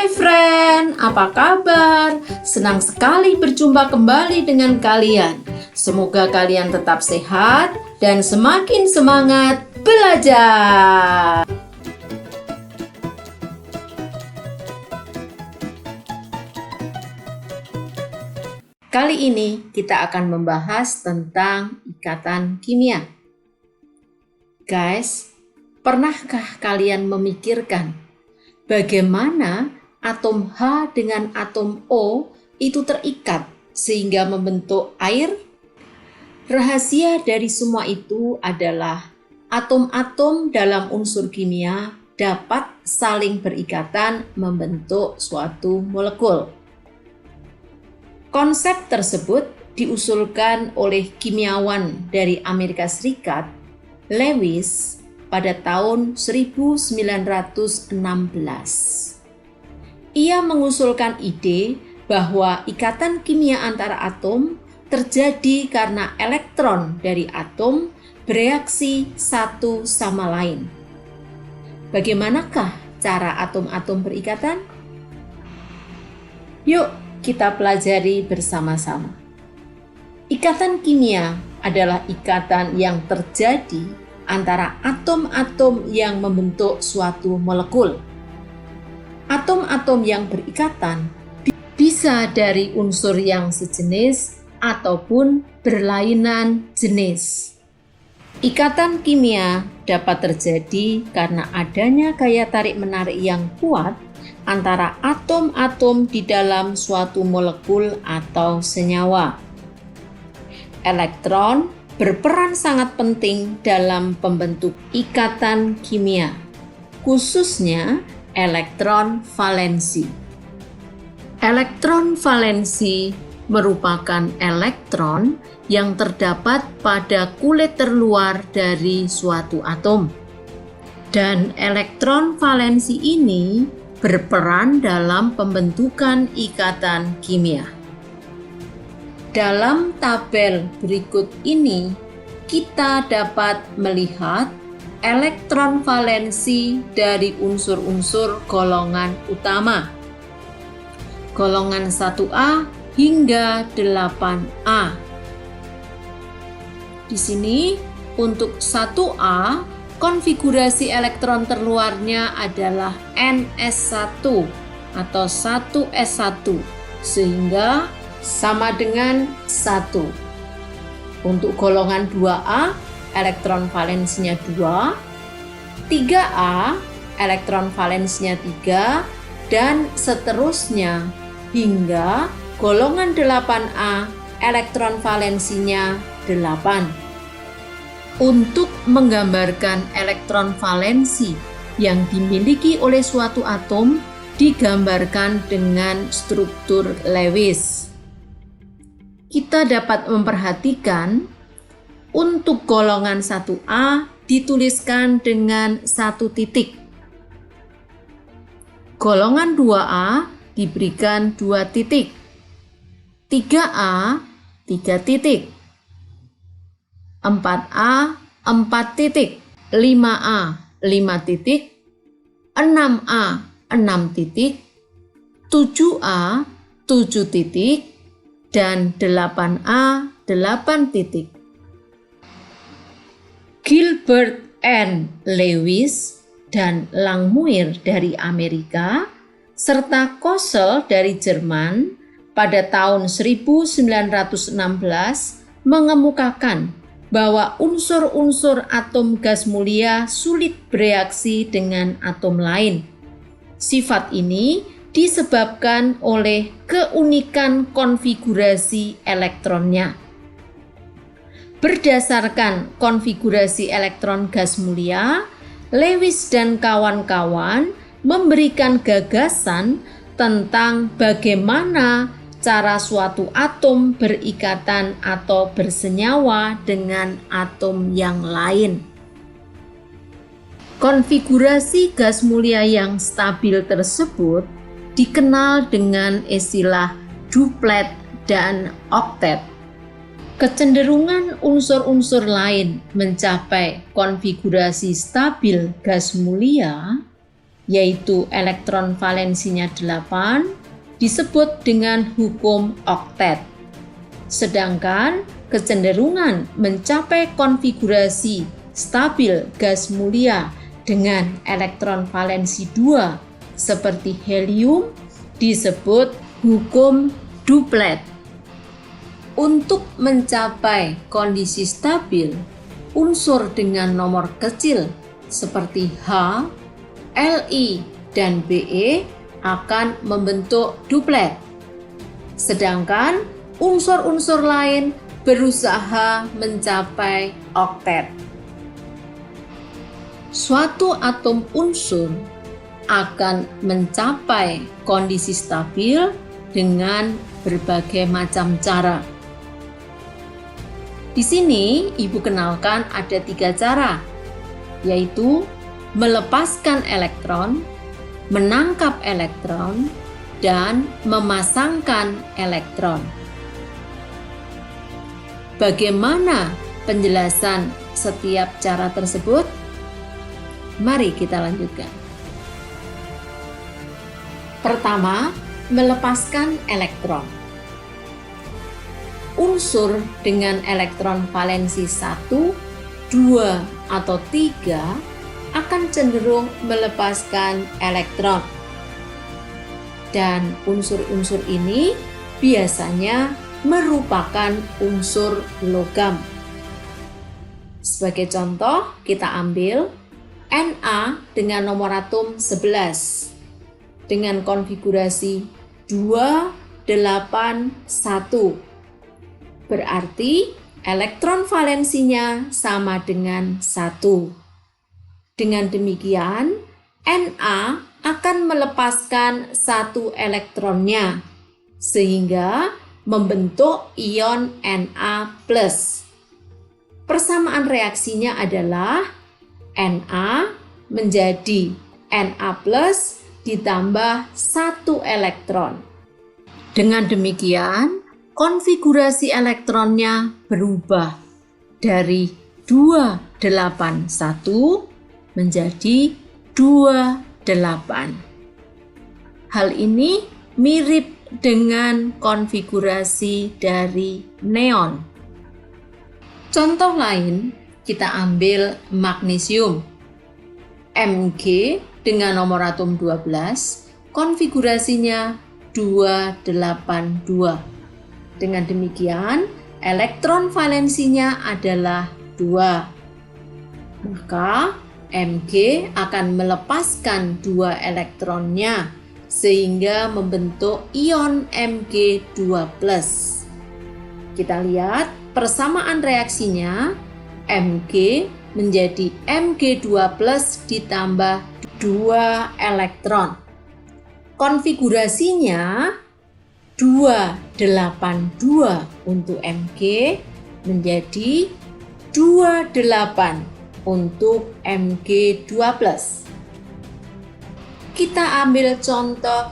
Hai friend, apa kabar? Senang sekali berjumpa kembali dengan kalian. Semoga kalian tetap sehat dan semakin semangat belajar. Kali ini kita akan membahas tentang ikatan kimia. Guys, pernahkah kalian memikirkan bagaimana atom H dengan atom O itu terikat sehingga membentuk air? Rahasia dari semua itu adalah atom-atom dalam unsur kimia dapat saling berikatan membentuk suatu molekul. Konsep tersebut diusulkan oleh kimiawan dari Amerika Serikat, Lewis, pada tahun 1916. Ia mengusulkan ide bahwa ikatan kimia antara atom terjadi karena elektron dari atom bereaksi satu sama lain. Bagaimanakah cara atom-atom berikatan? Yuk kita pelajari bersama-sama. Ikatan kimia adalah ikatan yang terjadi antara atom-atom yang membentuk suatu molekul. Atom-atom yang berikatan bisa dari unsur yang sejenis ataupun berlainan jenis. Ikatan kimia dapat terjadi karena adanya gaya tarik-menarik yang kuat antara atom-atom di dalam suatu molekul atau senyawa. Elektron berperan sangat penting dalam pembentuk ikatan kimia, khususnya elektron valensi. Elektron valensi merupakan elektron yang terdapat pada kulit terluar dari suatu atom. Dan elektron valensi ini berperan dalam pembentukan ikatan kimia. Dalam tabel berikut ini, kita dapat melihat elektron valensi dari unsur-unsur golongan utama. Golongan 1A hingga 8A. Di sini, untuk 1A, konfigurasi elektron terluarnya adalah Ns1 atau 1s1, sehingga sama dengan 1. Untuk golongan 2A, elektron valensinya 2, 3A, elektron valensinya 3, dan seterusnya hingga golongan 8A, elektron valensinya 8. Untuk menggambarkan elektron valensi yang dimiliki oleh suatu atom digambarkan dengan struktur Lewis. Kita dapat memperhatikan untuk golongan 1A dituliskan dengan 1 titik. Golongan 2A diberikan 2 titik. 3A 3 titik. 4A 4 titik. 5A 5 titik. 6A 6 titik. 7A 7 titik. Dan 8A 8 titik. Gilbert N. Lewis dan Langmuir dari Amerika serta Kossel dari Jerman pada tahun 1916 mengemukakan bahwa unsur-unsur atom gas mulia sulit bereaksi dengan atom lain. Sifat ini disebabkan oleh keunikan konfigurasi elektronnya. Berdasarkan konfigurasi elektron gas mulia, Lewis dan kawan-kawan memberikan gagasan tentang bagaimana cara suatu atom berikatan atau bersenyawa dengan atom yang lain. Konfigurasi gas mulia yang stabil tersebut dikenal dengan istilah duplet dan oktet. Kecenderungan unsur-unsur lain mencapai konfigurasi stabil gas mulia yaitu elektron valensinya 8, disebut dengan hukum oktet. Sedangkan kecenderungan mencapai konfigurasi stabil gas mulia dengan elektron valensi 2 seperti helium disebut hukum duplet. Untuk mencapai kondisi stabil, unsur dengan nomor kecil seperti H, Li, dan Be akan membentuk duplet. Sedangkan unsur-unsur lain berusaha mencapai oktet. Suatu atom unsur akan mencapai kondisi stabil dengan berbagai macam cara. Di sini Ibu kenalkan ada 3 cara, yaitu melepaskan elektron, menangkap elektron, dan memasangkan elektron. Bagaimana penjelasan setiap cara tersebut? Mari kita lanjutkan. Pertama, melepaskan elektron. Unsur dengan elektron valensi 1, 2, atau 3 akan cenderung melepaskan elektron. Dan unsur-unsur ini biasanya merupakan unsur logam. Sebagai contoh, kita ambil Na dengan nomor atom 11 dengan konfigurasi 2, 8, 1. Berarti elektron valensinya sama dengan 1. Dengan demikian, Na akan melepaskan 1 elektronnya, sehingga membentuk ion Na+. Persamaan reaksinya adalah Na menjadi Na+ ditambah 1 elektron. Dengan demikian, konfigurasi elektronnya berubah dari 281 menjadi 28. Hal ini mirip dengan konfigurasi dari neon. Contoh lain, kita ambil magnesium. Mg dengan nomor atom 12, konfigurasinya 282. Dengan demikian, elektron valensinya adalah 2. Maka Mg akan melepaskan 2 elektronnya sehingga membentuk ion Mg2+. Kita lihat persamaan reaksinya, Mg menjadi Mg2+ ditambah 2 elektron. Konfigurasinya 282 untuk Mg menjadi 28 untuk Mg2+. Kita ambil contoh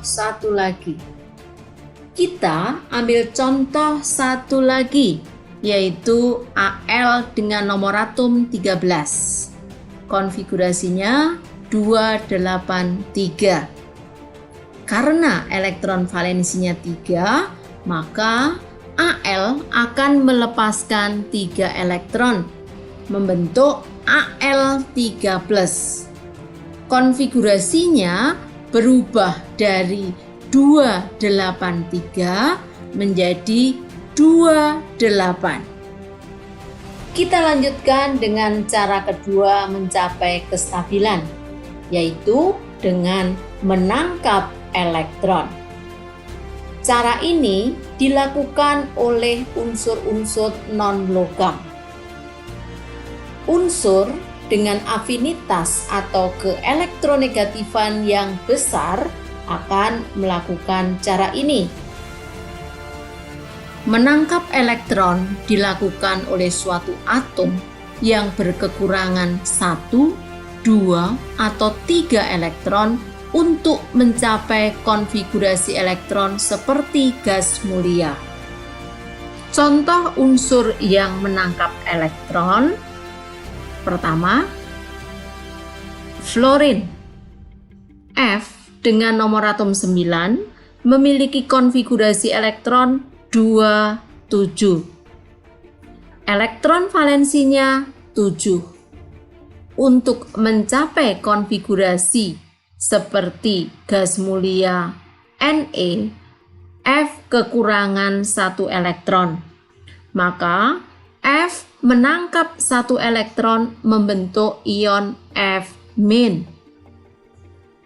satu lagi. Yaitu Al dengan nomor atom 13. Konfigurasinya 283. Karena elektron valensinya 3, maka Al akan melepaskan 3 elektron, membentuk Al3+. Konfigurasinya berubah dari 283 menjadi 28. Kita lanjutkan dengan cara kedua mencapai kestabilan, yaitu dengan menangkap elektron. Cara ini dilakukan oleh unsur-unsur non-logam. Unsur dengan afinitas atau keelektronegatifan yang besar akan melakukan cara ini. Menangkap elektron dilakukan oleh suatu atom yang berkekurangan 1, 2, atau 3 elektron untuk mencapai konfigurasi elektron seperti gas mulia. Contoh unsur yang menangkap elektron. Pertama, fluorin. dengan nomor atom 9 memiliki konfigurasi elektron 27. Elektron valensinya 7. Untuk mencapai konfigurasi seperti gas mulia Ne, F kekurangan 1 elektron. Maka F menangkap 1 elektron membentuk ion F-.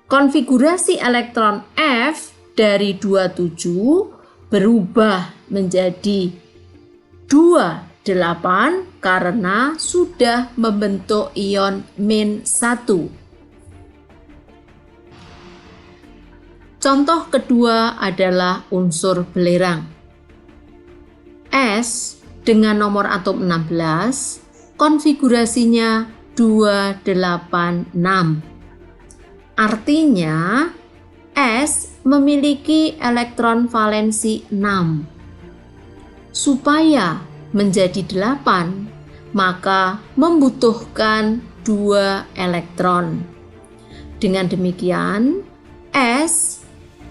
Konfigurasi elektron F dari 27 berubah menjadi 28 karena sudah membentuk ion -1. Contoh kedua adalah unsur belerang. S dengan nomor atom 16, konfigurasinya 286. Artinya, S memiliki elektron valensi 6. Supaya menjadi 8, maka membutuhkan 2 elektron. Dengan demikian, S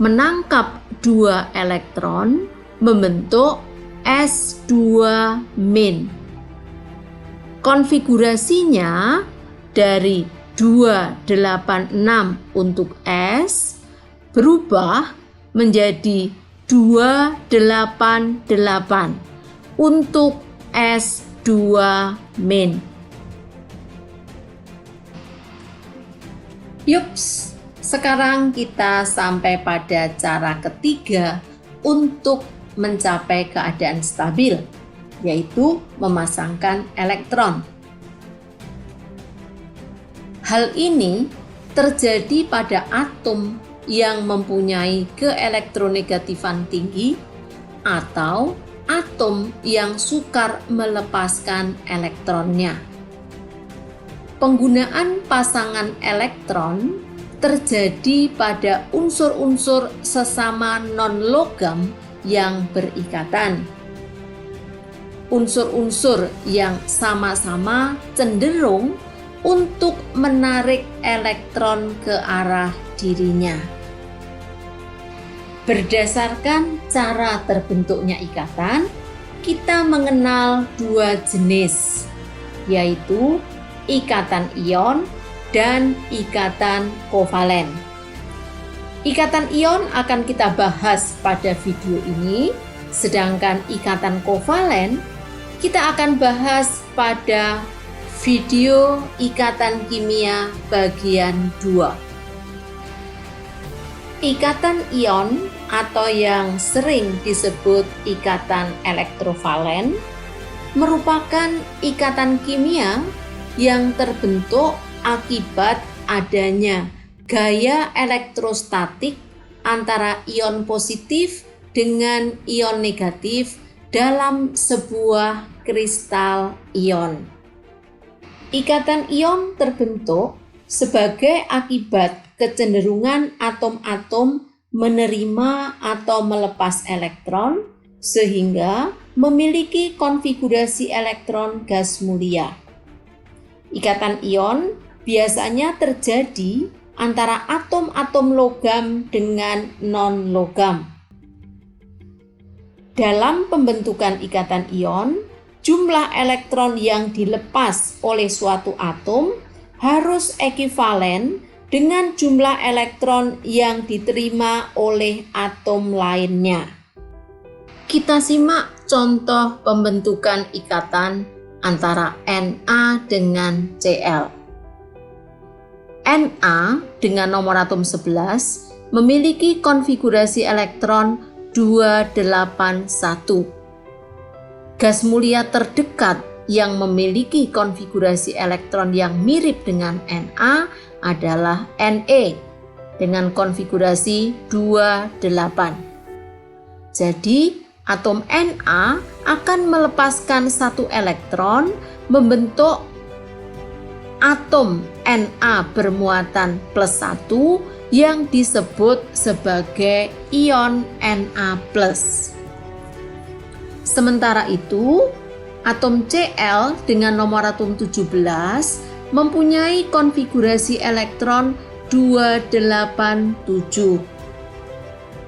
menangkap 2 elektron membentuk S2-. Konfigurasinya dari 286 untuk S berubah menjadi 288 untuk S2-. Yups, sekarang kita sampai pada cara ketiga untuk mencapai keadaan stabil, yaitu memasangkan elektron. Hal ini terjadi pada atom yang mempunyai keelektronegatifan tinggi atau atom yang sukar melepaskan elektronnya. Penggunaan pasangan elektron terjadi pada unsur-unsur sesama non-logam yang berikatan. Unsur-unsur yang sama-sama cenderung untuk menarik elektron ke arah dirinya. Berdasarkan cara terbentuknya ikatan, kita mengenal 2 jenis, yaitu ikatan ion dan ikatan kovalen. Ikatan ion akan kita bahas pada video ini, sedangkan ikatan kovalen kita akan bahas pada video ikatan kimia bagian 2. Ikatan ion atau yang sering disebut ikatan elektrovalen merupakan ikatan kimia yang terbentuk akibat adanya gaya elektrostatik antara ion positif dengan ion negatif dalam sebuah kristal ion. Ikatan ion terbentuk sebagai akibat kecenderungan atom-atom menerima atau melepas elektron sehingga memiliki konfigurasi elektron gas mulia. Ikatan ion biasanya terjadi antara atom-atom logam dengan non-logam. Dalam pembentukan ikatan ion, jumlah elektron yang dilepas oleh suatu atom harus ekivalen dengan jumlah elektron yang diterima oleh atom lainnya. Kita simak contoh pembentukan ikatan antara Na dengan Cl. Na dengan nomor atom 11 memiliki konfigurasi elektron 281. Gas mulia terdekat yang memiliki konfigurasi elektron yang mirip dengan Na adalah Ne dengan konfigurasi 28. Jadi, atom Na akan melepaskan 1 elektron membentuk atom Na bermuatan +1 yang disebut sebagai ion Na+. Sementara itu, atom Cl dengan nomor atom 17 mempunyai konfigurasi elektron 287.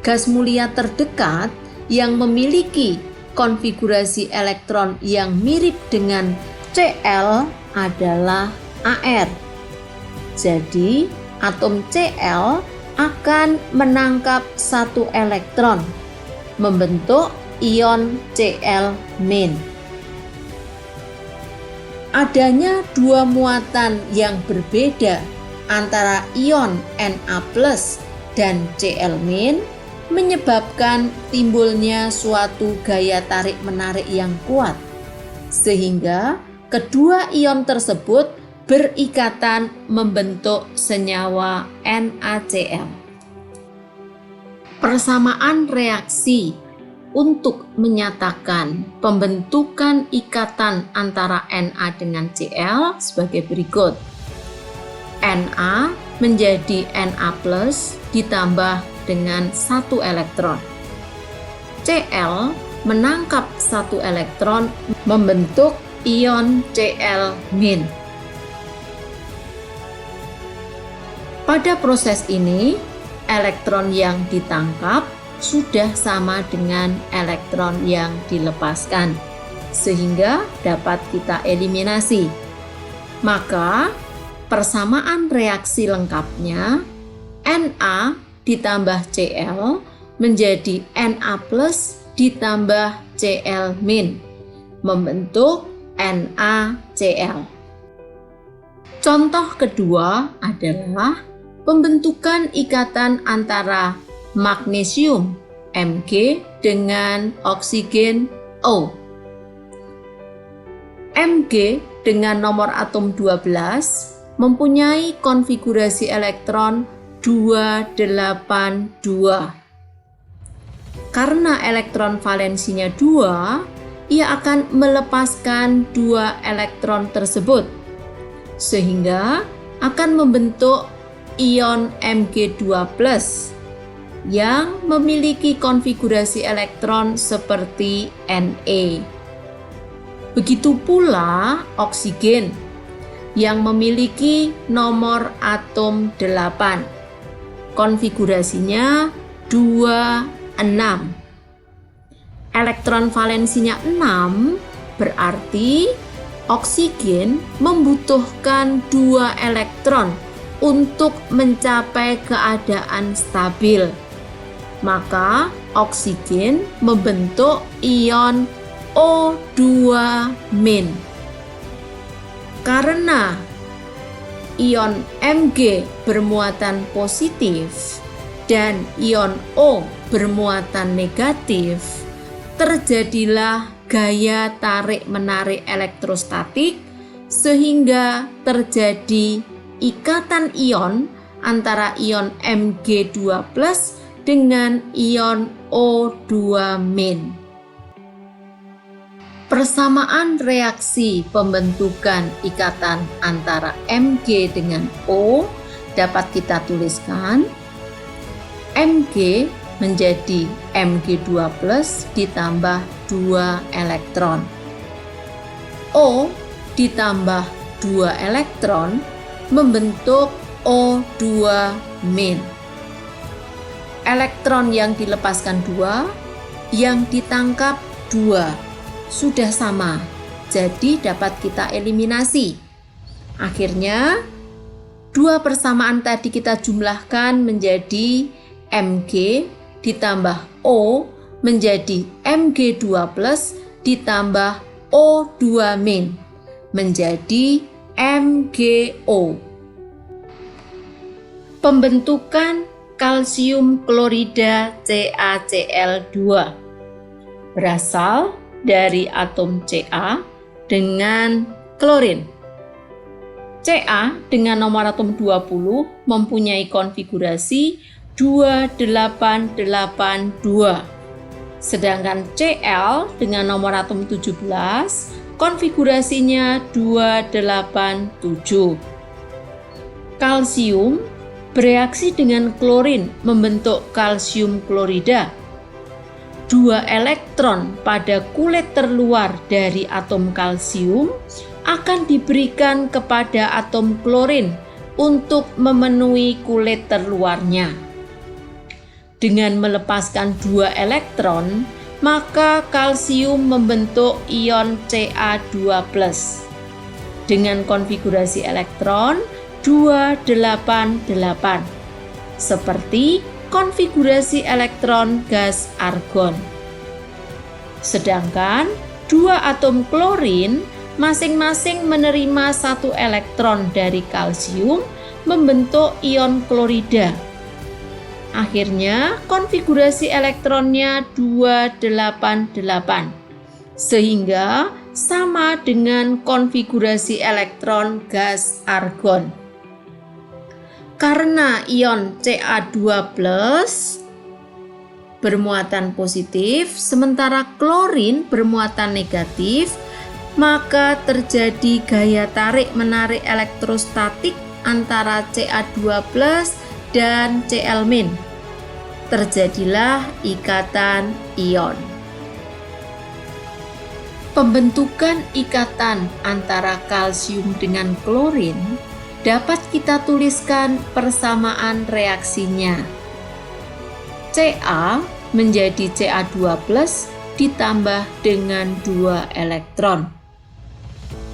Gas mulia terdekat yang memiliki konfigurasi elektron yang mirip dengan Cl adalah Ar. Jadi, atom Cl akan menangkap satu elektron, membentuk ion Cl-. Adanya dua muatan yang berbeda antara ion Na+ dan Cl- menyebabkan timbulnya suatu gaya tarik-menarik yang kuat, sehingga kedua ion tersebut berikatan membentuk senyawa NaCl. Persamaan reaksi untuk menyatakan pembentukan ikatan antara Na dengan Cl sebagai berikut. Na menjadi Na+ ditambah dengan satu elektron. Cl menangkap satu elektron membentuk ion Cl-. Pada proses ini, elektron yang ditangkap sudah sama dengan elektron yang dilepaskan, sehingga dapat kita eliminasi. Maka, persamaan reaksi lengkapnya Na ditambah Cl menjadi Na+ ditambah Cl- membentuk NaCl. Contoh kedua adalah pembentukan ikatan antara magnesium Mg dengan oksigen O. Mg dengan nomor atom 12 mempunyai konfigurasi elektron 282. Karena elektron valensinya 2, ia akan melepaskan 2 elektron tersebut, sehingga akan membentuk ion Mg2+ yang memiliki konfigurasi elektron seperti Na. Begitu pula oksigen yang memiliki nomor atom 8. Konfigurasinya 26. Elektron valensinya 6, berarti oksigen membutuhkan 2 elektron untuk mencapai keadaan stabil. Maka oksigen membentuk ion O2-. Karena ion Mg bermuatan positif dan ion O bermuatan negatif, terjadilah gaya tarik-menarik elektrostatik sehingga terjadi ikatan ion antara ion Mg2+ dengan ion O2-. Persamaan reaksi pembentukan ikatan antara Mg dengan O dapat kita tuliskan. Mg menjadi Mg2+ ditambah 2 elektron. O ditambah 2 elektron membentuk O2-. Elektron yang dilepaskan 2, yang ditangkap 2. Sudah sama, jadi dapat kita eliminasi. Akhirnya, 2 persamaan tadi kita jumlahkan menjadi Mg ditambah O menjadi Mg2+ ditambah O2- menjadi MgO. Pembentukan kalsium klorida CaCl2 berasal dari atom Ca dengan klorin. Ca dengan nomor atom 20 mempunyai konfigurasi 2882. Sedangkan Cl dengan nomor atom 17 konfigurasinya 287. Kalsium bereaksi dengan klorin membentuk kalsium klorida. 2 elektron pada kulit terluar dari atom kalsium akan diberikan kepada atom klorin untuk memenuhi kulit terluarnya. Dengan melepaskan 2 elektron, maka kalsium membentuk ion Ca2+. Dengan konfigurasi elektron 288, seperti konfigurasi elektron gas argon. Sedangkan 2 atom klorin masing-masing menerima 1 elektron dari kalsium membentuk ion klorida. Akhirnya konfigurasi elektronnya 288, sehingga sama dengan konfigurasi elektron gas argon. Karena ion Ca2+ bermuatan positif, sementara klorin bermuatan negatif, maka terjadi gaya tarik-menarik elektrostatik antara Ca2+ dan Cl-. Terjadilah ikatan ion. Pembentukan ikatan antara kalsium dengan klorin dapat kita tuliskan persamaan reaksinya. Ca menjadi Ca2+ ditambah dengan 2 elektron.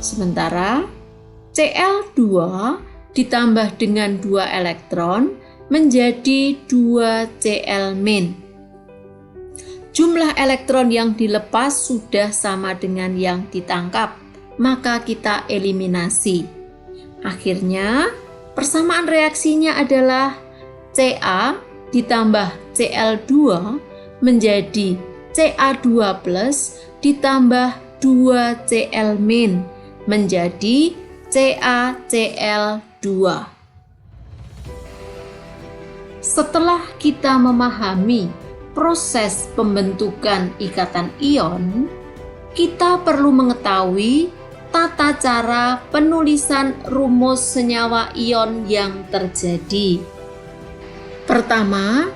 Sementara Cl2 ditambah dengan 2 elektron menjadi 2 Cl-. Jumlah elektron yang dilepas sudah sama dengan yang ditangkap, maka kita eliminasi. Akhirnya, persamaan reaksinya adalah Ca ditambah Cl2 menjadi Ca2+ ditambah 2 Cl- menjadi CaCl2. Setelah kita memahami proses pembentukan ikatan ion, kita perlu mengetahui tata cara penulisan rumus senyawa ion yang terjadi. Pertama,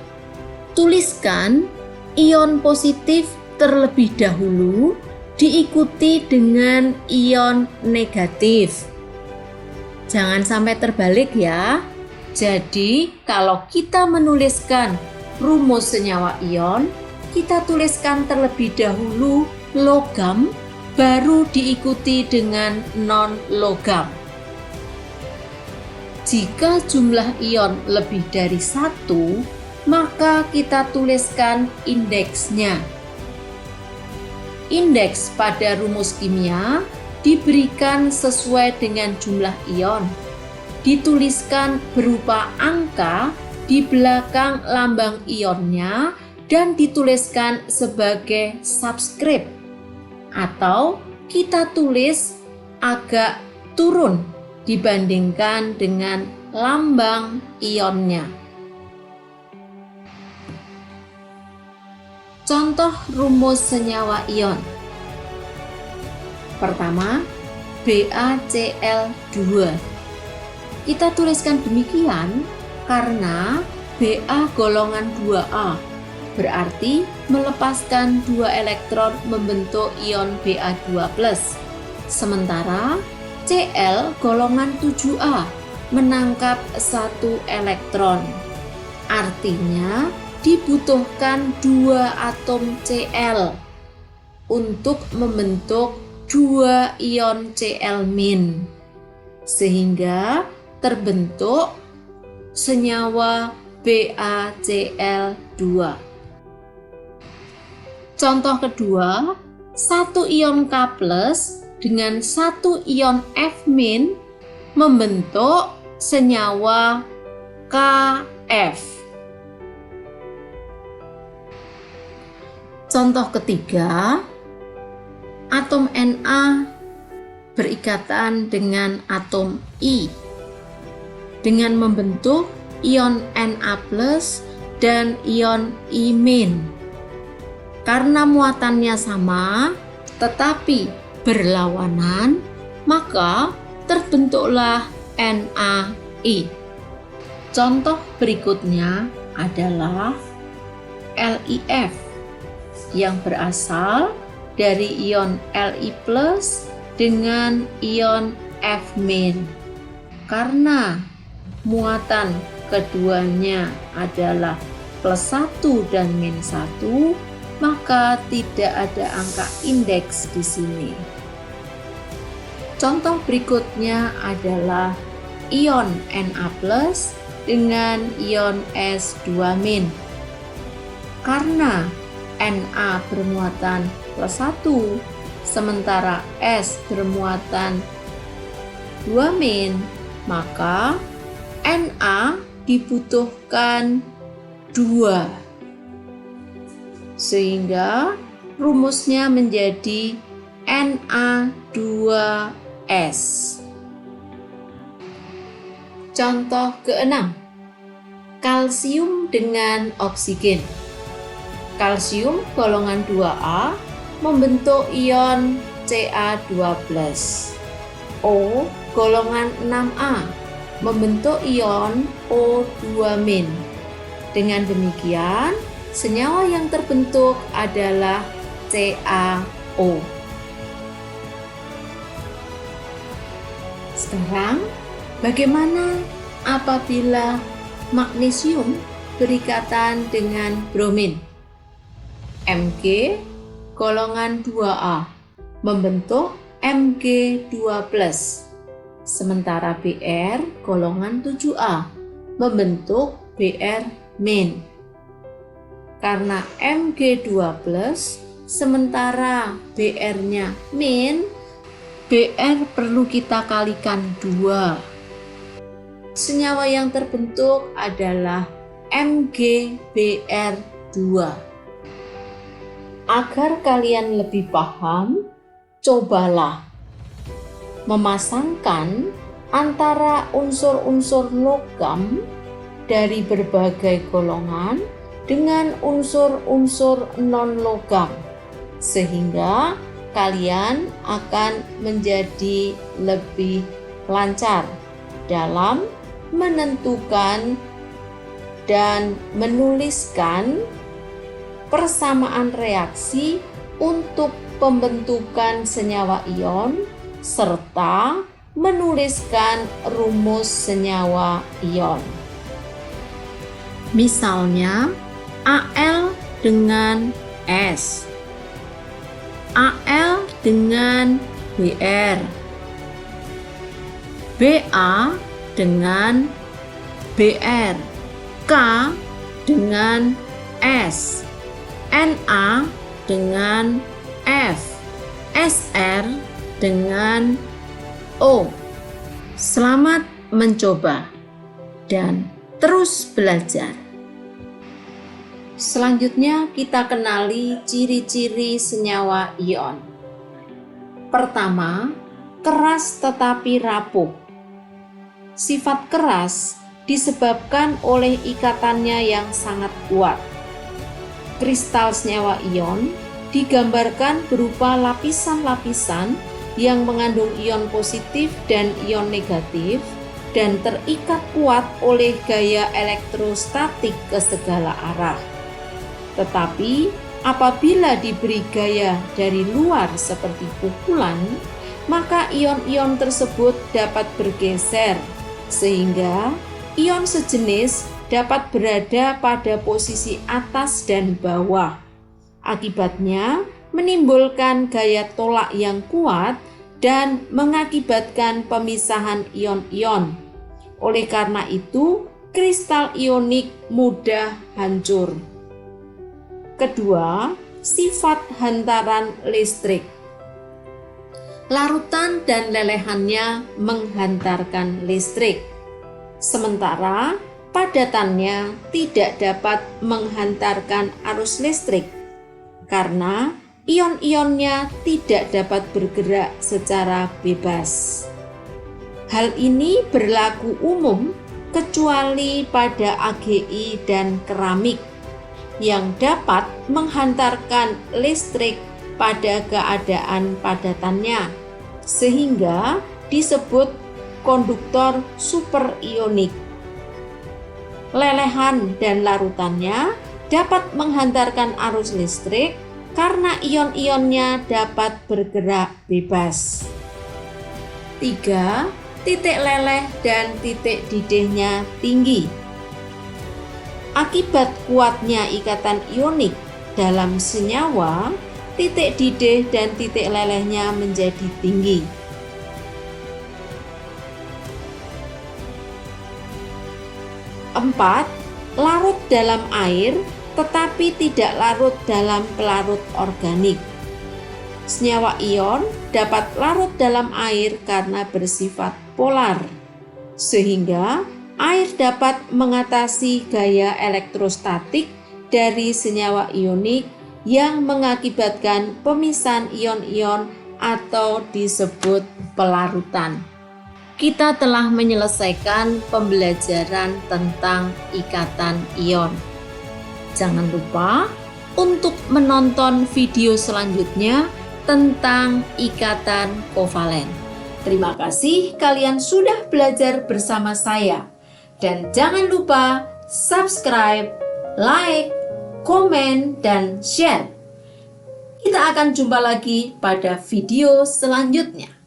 tuliskan ion positif terlebih dahulu diikuti dengan ion negatif. Jangan sampai terbalik ya. Jadi, kalau kita menuliskan rumus senyawa ion, kita tuliskan terlebih dahulu logam, baru diikuti dengan non-logam. Jika jumlah ion lebih dari 1, maka kita tuliskan indeksnya. Indeks pada rumus kimia diberikan sesuai dengan jumlah ion. Dituliskan berupa angka di belakang lambang ionnya dan dituliskan sebagai subskrip, atau kita tulis agak turun dibandingkan dengan lambang ionnya. Contoh rumus senyawa ion. Pertama, BaCl2. Kita tuliskan demikian karena Ba golongan 2A, berarti melepaskan 2 elektron membentuk ion Ba2+. Sementara Cl golongan 7A menangkap 1 elektron. Artinya dibutuhkan 2 atom Cl untuk membentuk 2 ion Cl-, sehingga terbentuk senyawa BaCl2. Contoh kedua, 1 ion K+ dengan 1 ion F- membentuk senyawa Kf. Contoh ketiga, atom Na berikatan dengan atom I dengan membentuk ion Na+ dan ion I-. Karena muatannya sama tetapi berlawanan, maka terbentuklah NaI. Contoh berikutnya adalah LiF yang berasal dari ion Li+ dengan ion F-. Karena muatan keduanya adalah +1 dan -1, maka tidak ada angka indeks di sini. Contoh berikutnya adalah ion Na+ dengan ion S2-. Karena Na bermuatan +1, sementara S bermuatan 2-, maka Na dibutuhkan 2. Sehingga rumusnya menjadi Na2S. Contoh ke-6. Kalsium dengan oksigen. Kalsium golongan 2A membentuk ion Ca2+. O golongan 6A membentuk ion O2-. Dengan demikian, senyawa yang terbentuk adalah CaO. Sekarang, bagaimana apabila magnesium berikatan dengan bromin? Mg golongan 2A membentuk Mg2+, sementara Br golongan 7A membentuk Br-. Karena Mg2+, sementara Br-nya min, Br perlu kita kalikan 2. Senyawa yang terbentuk adalah MgBr2. Agar kalian lebih paham, cobalah memasangkan antara unsur-unsur logam dari berbagai golongan dengan unsur-unsur non-logam, sehingga kalian akan menjadi lebih lancar dalam menentukan dan menuliskan persamaan reaksi untuk pembentukan senyawa ion serta menuliskan rumus senyawa ion. Misalnya, Al dengan S, Al dengan Br, Ba dengan Br, K dengan S, Na dengan F, Sr dengan O. Selamat mencoba dan terus belajar. Selanjutnya kita kenali ciri-ciri senyawa ion. Pertama, keras tetapi rapuh. Sifat keras disebabkan oleh ikatannya yang sangat kuat. Kristal senyawa ion digambarkan berupa lapisan-lapisan yang mengandung ion positif dan ion negatif dan terikat kuat oleh gaya elektrostatik ke segala arah. Tetapi apabila diberi gaya dari luar seperti pukulan, maka ion-ion tersebut dapat bergeser sehingga ion sejenis dapat berada pada posisi atas dan bawah. Akibatnya menimbulkan gaya tolak yang kuat dan mengakibatkan pemisahan ion-ion. Oleh karena itu, kristal ionik mudah hancur. Kedua, sifat hantaran listrik. Larutan dan lelehannya menghantarkan listrik, sementara padatannya tidak dapat menghantarkan arus listrik karena ion-ionnya tidak dapat bergerak secara bebas. Hal ini berlaku umum kecuali pada AgI dan keramik yang dapat menghantarkan listrik pada keadaan padatannya, sehingga disebut konduktor superionik. Lelehan dan larutannya dapat menghantarkan arus listrik karena ion-ionnya dapat bergerak bebas. 3. titik leleh dan titik didihnya tinggi. Akibat kuatnya ikatan ionik dalam senyawa, titik didih dan titik lelehnya menjadi tinggi. 4. Larut dalam air tetapi tidak larut dalam pelarut organik. Senyawa ion dapat larut dalam air karena bersifat polar, sehingga air dapat mengatasi gaya elektrostatik dari senyawa ionik yang mengakibatkan pemisahan ion-ion atau disebut pelarutan. Kita telah menyelesaikan pembelajaran tentang ikatan ion. Jangan lupa untuk menonton video selanjutnya tentang ikatan kovalen. Terima kasih kalian sudah belajar bersama saya. Dan jangan lupa subscribe, like, komen, dan share. Kita akan jumpa lagi pada video selanjutnya.